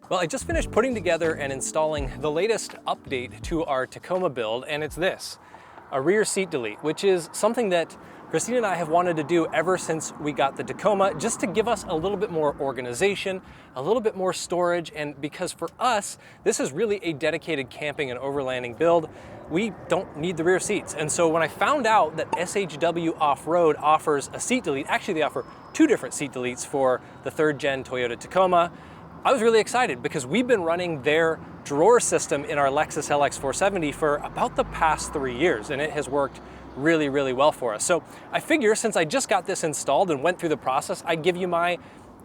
Well, I just finished putting together and installing the latest update to our Tacoma build, and it's this, a rear seat delete, which is something that Christine and I have wanted to do ever since we got the Tacoma, just to give us a little bit more organization, a little bit more storage, and because for us, this is really a dedicated camping and overlanding build, we don't need the rear seats. And so when I found out that SHW Offroad offers a seat delete, actually they offer two different seat deletes for the 3rd gen Toyota Tacoma, I was really excited because we've been running their drawer system in our Lexus LX 470 for about the past 3 years, and it has worked really, really well for us. So I figure since I just got this installed and went through the process, I'd give you my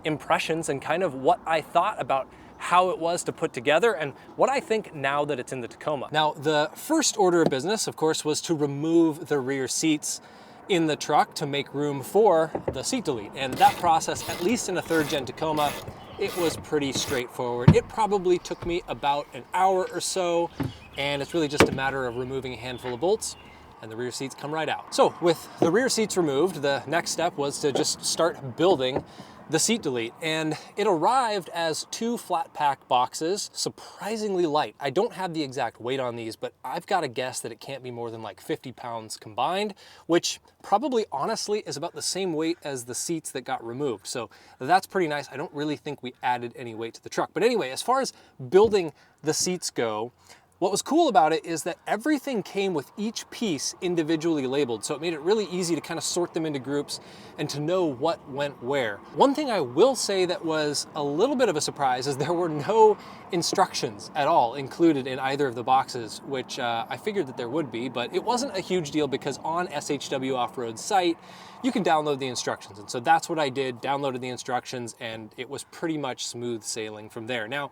impressions and kind of what I thought about how it was to put together and what I think now that it's in the Tacoma. Now, the first order of business, of course, was to remove the rear seats in the truck to make room for the seat delete. And that process, at least in a 3rd gen Tacoma, it was pretty straightforward. It probably took me about an hour or so, and it's really just a matter of removing a handful of bolts and the rear seats come right out. So with the rear seats removed, the next step was to just start building the seat delete, and it arrived as 2 flat pack boxes, surprisingly light. I don't have the exact weight on these, but I've got to guess that it can't be more than like 50 pounds combined, which probably honestly is about the same weight as the seats that got removed. So that's pretty nice. I don't really think we added any weight to the truck. But anyway, as far as building the seats go, what was cool about it is that everything came with each piece individually labeled, so it made it really easy to kind of sort them into groups and to know what went where. One thing I will say that was a little bit of a surprise is there were no instructions at all included in either of the boxes, which I figured that there would be, but it wasn't a huge deal because on SHW Offroad's site, you can download the instructions. And so that's what I did, downloaded the instructions, and it was pretty much smooth sailing from there. Now,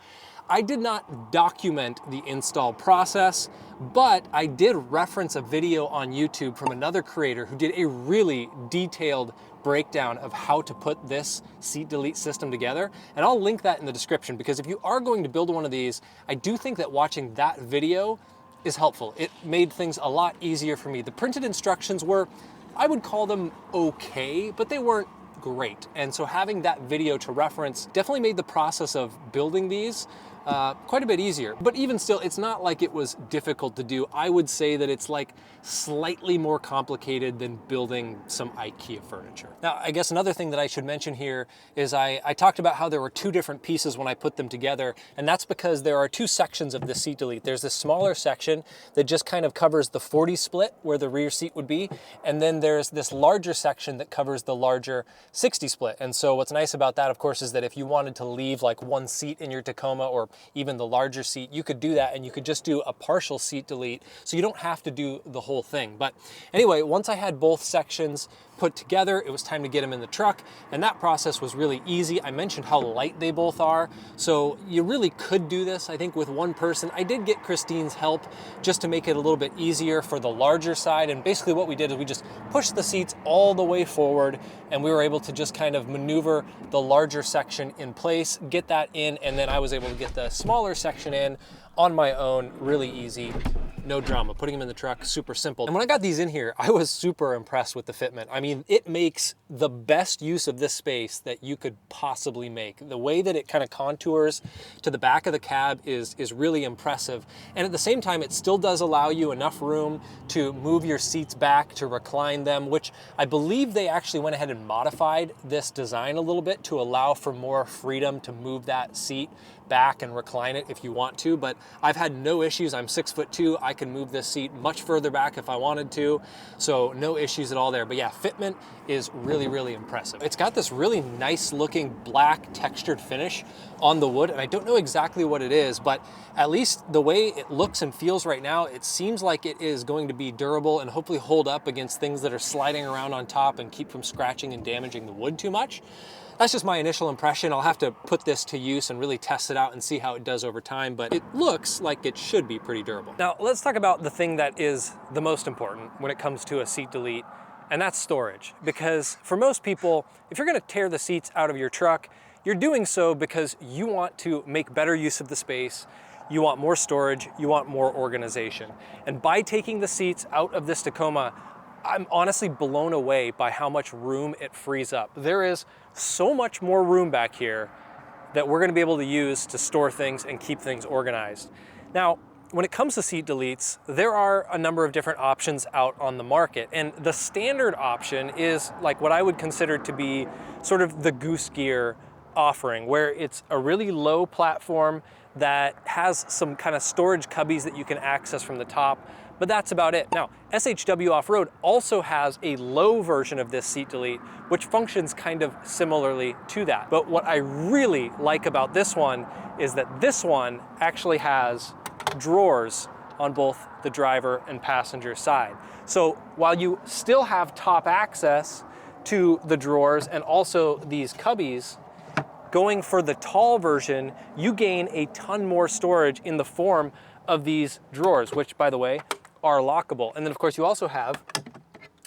I did not document the install process, but I did reference a video on YouTube from another creator who did a really detailed breakdown of how to put this seat delete system together. And I'll link that in the description because if you are going to build one of these, I do think that watching that video is helpful. It made things a lot easier for me. The printed instructions were, I would call them okay, but they weren't great. And so having that video to reference definitely made the process of building these quite a bit easier. But even still, it's not like it was difficult to do. I would say that it's like slightly more complicated than building some IKEA furniture. Now, I guess another thing that I should mention here is I talked about how there were 2 different pieces when I put them together, and that's because there are 2 sections of the seat delete. There's this smaller section that just kind of covers the 40 split where the rear seat would be, and then there's this larger section that covers the larger 60 split. And so what's nice about that, of course, is that if you wanted to leave like 1 seat in your Tacoma or even the larger seat, you could do that and you could just do a partial seat delete, so you don't have to do the whole thing. But anyway, once I had both sections put together, it was time to get them in the truck, and that process was really easy. I mentioned how light they both are, so you really could do this, I think, with one person. I did get Christine's help just to make it a little bit easier for the larger side, and basically what we did is we just pushed the seats all the way forward, and we were able to just kind of maneuver the larger section in place, get that in, and then I was able to get the smaller section in on my own, really easy. No drama. Putting them in the truck, super simple. And when I got these in here, I was super impressed with the fitment. I mean, it makes the best use of this space that you could possibly make. The way that it kind of contours to the back of the cab is really impressive. And at the same time, it still does allow you enough room to move your seats back, to recline them, which I believe they actually went ahead and modified this design a little bit to allow for more freedom to move that seat back and recline it if you want to, but I've had no issues. I'm 6'2". I can move this seat much further back if I wanted to, so no issues at all there. But yeah, fitment is really, really impressive. It's got this really nice looking black textured finish on the wood, and I don't know exactly what it is, but at least the way it looks and feels right now, it seems like it is going to be durable and hopefully hold up against things that are sliding around on top and keep from scratching and damaging the wood too much. That's just my initial impression. I'll have to put this to use and really test it out and see how it does over time, but it looks like it should be pretty durable. Now, let's talk about the thing that is the most important when it comes to a seat delete, and that's storage. Because for most people, if you're gonna tear the seats out of your truck, you're doing so because you want to make better use of the space, you want more storage, you want more organization. And by taking the seats out of this Tacoma, I'm honestly blown away by how much room it frees up. There is so much more room back here that we're gonna be able to use to store things and keep things organized. Now, when it comes to seat deletes, there are a number of different options out on the market. And the standard option is like what I would consider to be sort of the goose gear offering, where it's a really low platform that has some kind of storage cubbies that you can access from the top, but that's about it. Now, SHW Offroad also has a low version of this seat delete, which functions kind of similarly to that. But what I really like about this one is that this one actually has drawers on both the driver and passenger side. So while you still have top access to the drawers and also these cubbies, going for the tall version, you gain a ton more storage in the form of these drawers, which, by the way, are lockable. And then of course you also have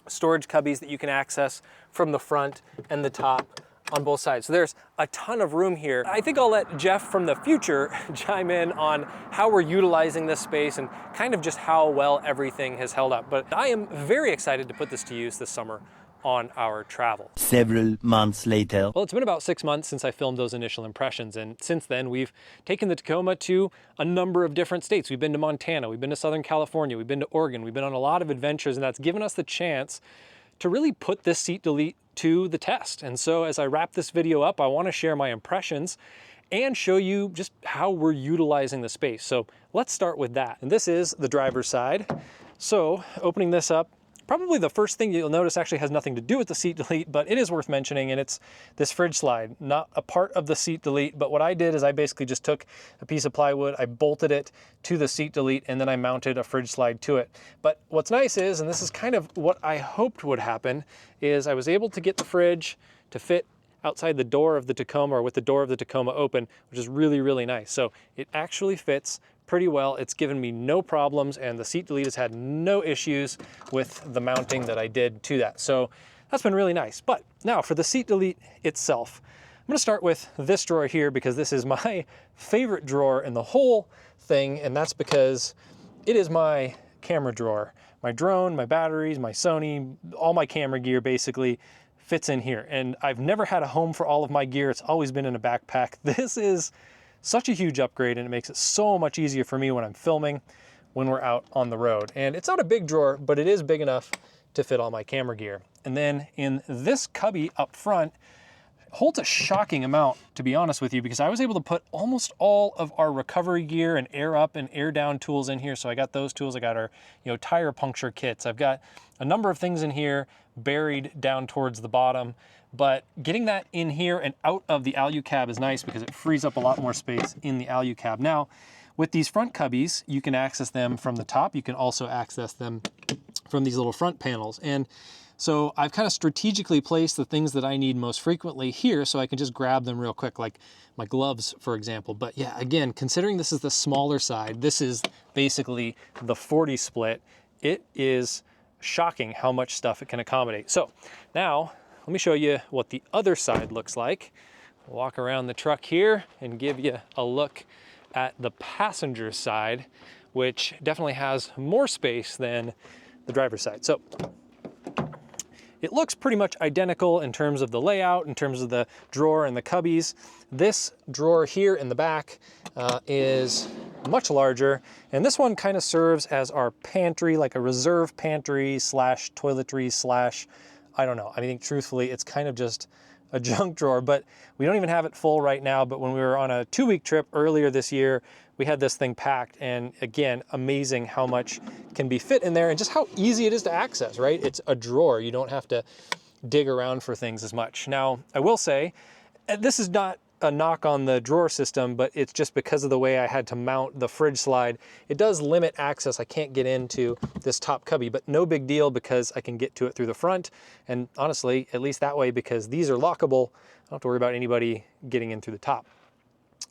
storage cubbies that you can access from the front and the top on both sides. So there's a ton of room here. I think I'll let Jeff from the future chime in on how we're utilizing this space and kind of just how well everything has held up. But I am very excited to put this to use this summer on our travel. Several months later. Well, it's been about 6 months since I filmed those initial impressions, and since then we've taken the Tacoma to a number of different states. We've been to Montana, we've been to Southern California, we've been to Oregon, we've been on a lot of adventures, and that's given us the chance to really put this seat delete to the test. And so as I wrap this video up, I want to share my impressions and show you just how we're utilizing the space. So let's start with that. And this is the driver's side. So opening this up, probably the first thing you'll notice actually has nothing to do with the seat delete, but it is worth mentioning, and it's this fridge slide. Not a part of the seat delete, but what I did is I basically just took a piece of plywood, I bolted it to the seat delete, and then I mounted a fridge slide to it. But what's nice is, and this is kind of what I hoped would happen, is I was able to get the fridge to fit outside the door of the Tacoma, or with the door of the Tacoma open, which is really, really nice. So it actually fits pretty well. It's given me no problems, and the seat delete has had no issues with the mounting that I did to that. So that's been really nice. But now for the seat delete itself, I'm gonna start with this drawer here because this is my favorite drawer in the whole thing, and that's because it is my camera drawer. My drone, my batteries, my Sony, all my camera gear basically fits in here. And I've never had a home for all of my gear. It's always been in a backpack. This is such a huge upgrade, and it makes it so much easier for me when I'm filming, when we're out on the road. And it's not a big drawer, but it is big enough to fit all my camera gear. And then in this cubby up front, holds a shocking amount, to be honest with you, because I was able to put almost all of our recovery gear and air up and air down tools in here. So I got those tools, I got our tire puncture kits, I've got a number of things in here buried down towards the bottom. But getting that in here and out of the alu cab is nice because it frees up a lot more space in the alu cab. Now, with these front cubbies, you can access them from the top. You can also access them from these little front panels. And so I've kind of strategically placed the things that I need most frequently here so I can just grab them real quick, like my gloves, for example. But yeah, again, considering this is the smaller side, this is basically the 40 split, it is shocking how much stuff it can accommodate. So now, let me show you what the other side looks like. Walk around the truck here and give you a look at the passenger side, which definitely has more space than the driver's side. So it looks pretty much identical in terms of the layout, in terms of the drawer and the cubbies. This drawer here in the back is much larger, and this one kind of serves as our pantry, like a reserve pantry slash toiletry slash, I don't know. I mean, truthfully, it's kind of just a junk drawer, but we don't even have it full right now. But when we were on a 2-week trip earlier this year, we had this thing packed, and again, amazing how much can be fit in there and just how easy it is to access, right? It's a drawer. You don't have to dig around for things as much. Now, I will say, this is not a knock on the drawer system, but it's just because of the way I had to mount the fridge slide. It does limit access. I can't get into this top cubby, but no big deal because I can get to it through the front. And honestly, at least that way, because these are lockable, I don't have to worry about anybody getting in through the top.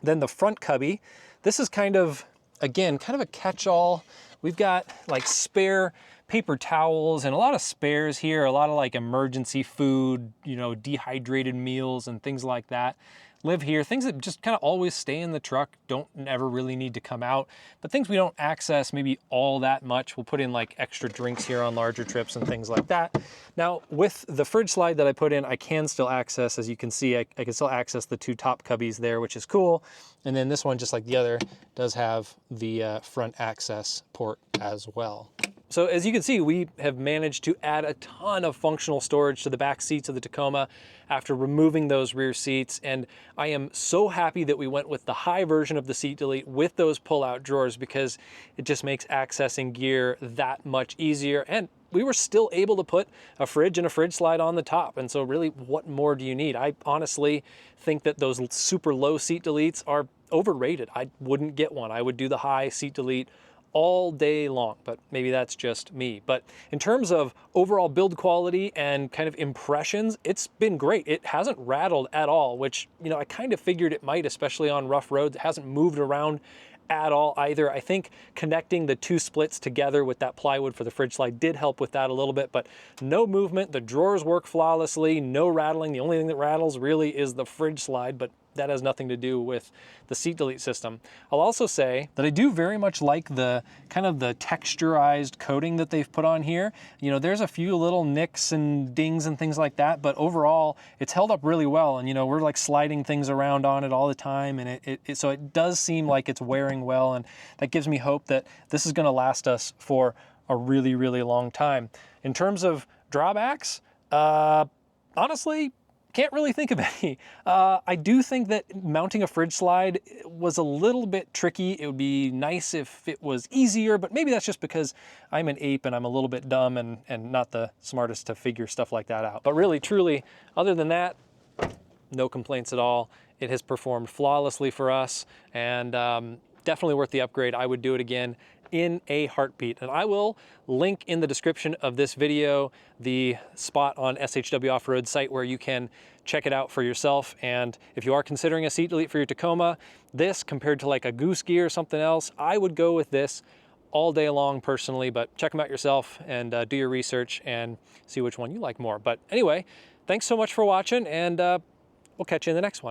Then the front cubby, this is kind of, again, kind of a catch-all. We've got like spare paper towels and a lot of spares here, a lot of like emergency food, dehydrated meals and things like that. live here, things that just kind of always stay in the truck, don't ever really need to come out, but things we don't access maybe all that much. We'll put in like extra drinks here on larger trips and things like that. Now with the fridge slide that I put in, I can still access, as you can see, I can still access the 2 top cubbies there, which is cool. And then this one, just like the other, does have the front access port as well. So as you can see, we have managed to add a ton of functional storage to the back seats of the Tacoma after removing those rear seats. And I am so happy that we went with the high version of the seat delete with those pull-out drawers, because it just makes accessing gear that much easier. And we were still able to put a fridge and a fridge slide on the top. And so really, what more do you need? I honestly think that those super low seat deletes are overrated. I wouldn't get one. I would do the high seat delete all day long, but maybe that's just me. But in terms of overall build quality and kind of impressions, it's been great. It hasn't rattled at all, which, you know, I kind of figured it might, especially on rough roads. It hasn't moved around at all either. I think connecting the 2 splits together with that plywood for the fridge slide did help with that a little bit, but no movement. The drawers work flawlessly, no rattling. The only thing that rattles really is the fridge slide, but that has nothing to do with the seat delete system. I'll also say that I do very much like the kind of the texturized coating that they've put on here. You know, there's a few little nicks and dings and things like that, but overall it's held up really well. And you know, we're like sliding things around on it all the time, and so it does seem like it's wearing well, and that gives me hope that this is going to last us for a really, really long time. In terms of drawbacks, honestly, can't really think of any. I do think that mounting a fridge slide was a little bit tricky. It would be nice if it was easier, but maybe that's just because I'm an ape and I'm a little bit dumb and not the smartest to figure stuff like that out. But really, truly, other than that, no complaints at all. It has performed flawlessly for us, and definitely worth the upgrade. I would do it again in a heartbeat. And I will link in the description of this video the spot on SHW Offroad site where you can check it out for yourself. And if you are considering a seat delete for your Tacoma, this compared to like a Goose Gear or something else, I would go with this all day long personally, but check them out yourself and do your research and see which one you like more. But anyway, thanks so much for watching, and we'll catch you in the next one.